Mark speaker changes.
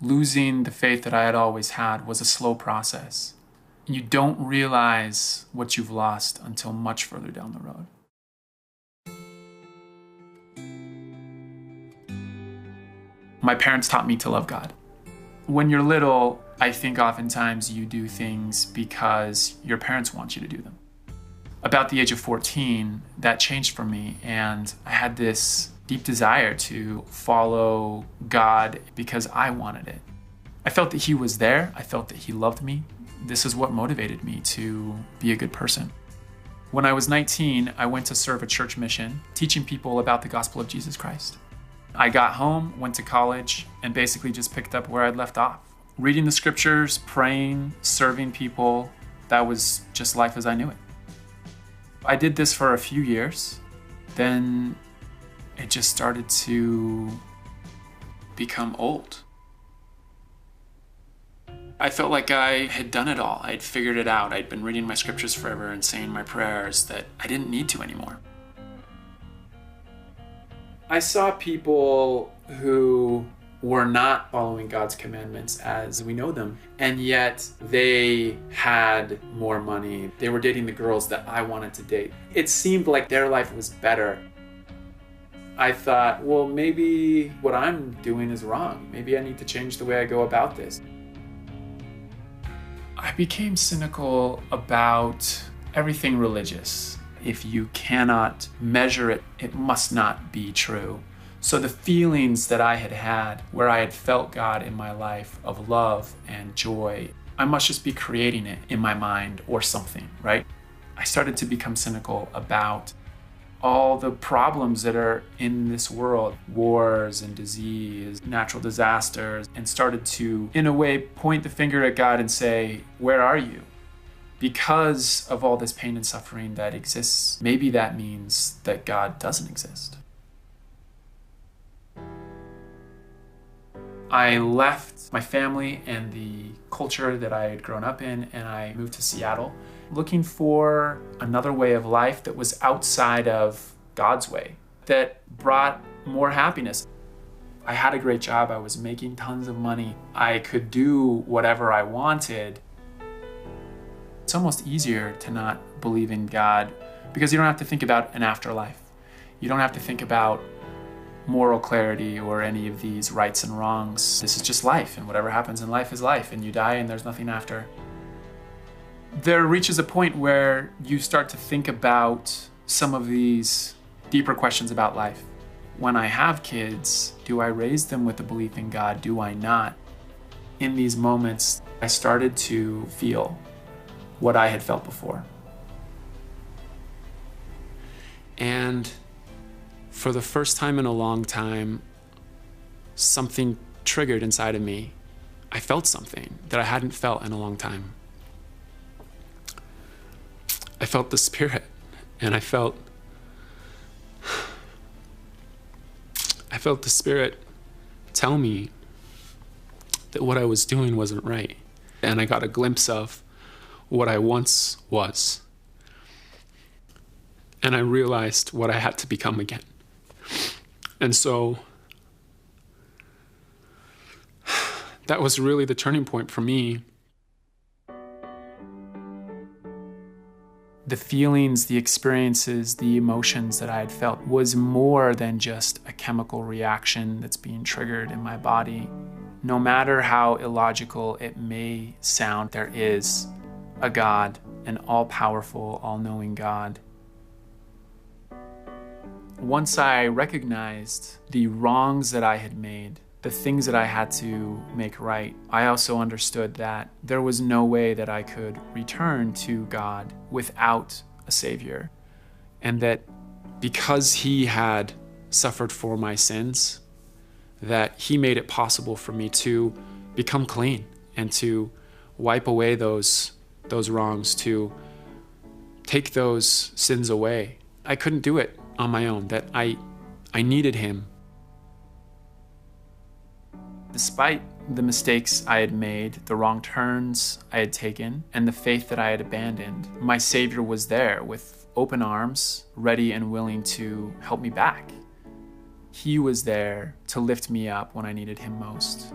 Speaker 1: Losing the faith that I had always had was a slow process. You don't realize what you've lost until much further down the road. My parents taught me to love God. When you're little, I think oftentimes you do things because your parents want you to do them. About the age of 14, that changed for me, and I had this deep desire to follow God because I wanted it. I felt that He was there. I felt that He loved me. This is what motivated me to be a good person. When I was 19, I went to serve a church mission, teaching people about the gospel of Jesus Christ. I got home, went to college, and basically just picked up where I'd left off. Reading the scriptures, praying, serving people, that was just life as I knew it. I did this for a few years. Then it just started to become old. I felt like I had done it all. I'd figured it out. I'd been reading my scriptures forever and saying my prayers that I didn't need to anymore. I saw people who were not following God's commandments as we know them, and yet they had more money. They were dating the girls that I wanted to date. It seemed like their life was better. I thought, well, maybe what I'm doing is wrong. Maybe I need to change the way I go about this. I became cynical about everything religious. If you cannot measure it, it must not be true. So the feelings that I had had, where I had felt God in my life of love and joy, I must just be creating it in my mind or something, right? I started to become cynical about all the problems that are in this world, wars and disease, natural disasters, and started to, in a way, point the finger at God and say, where are you? Because of all this pain and suffering that exists, maybe that means that God doesn't exist. I left my family and the culture that I had grown up in, and I moved to Seattle, looking for another way of life that was outside of God's way, that brought more happiness. I had a great job. I was making tons of money. I could do whatever I wanted. It's almost easier to not believe in God because you don't have to think about an afterlife. You don't have to think about moral clarity or any of these rights and wrongs. This is just life, and whatever happens in life is life, and you die and there's nothing after. There reaches a point where you start to think about some of these deeper questions about life. When I have kids, do I raise them with a belief in God? Do I not? In these moments, I started to feel what I had felt before. And for the first time in a long time, something triggered inside of me. I felt something that I hadn't felt in a long time. I felt the Spirit, and I felt the Spirit tell me that what I was doing wasn't right. And I got a glimpse of what I once was. And I realized what I had to become again. And so that was really the turning point for me. The feelings, the experiences, the emotions that I had felt was more than just a chemical reaction that's being triggered in my body. No matter how illogical it may sound, there is a God, an all-powerful, all-knowing God. Once I recognized the wrongs that I had made, the things that I had to make right, I also understood that there was no way that I could return to God without a Savior. And that because He had suffered for my sins, that He made it possible for me to become clean and to wipe away those wrongs, to take those sins away. I couldn't do it on my own, that I needed Him. Despite the mistakes I had made, the wrong turns I had taken, and the faith that I had abandoned, my Savior was there with open arms, ready and willing to help me back. He was there to lift me up when I needed Him most.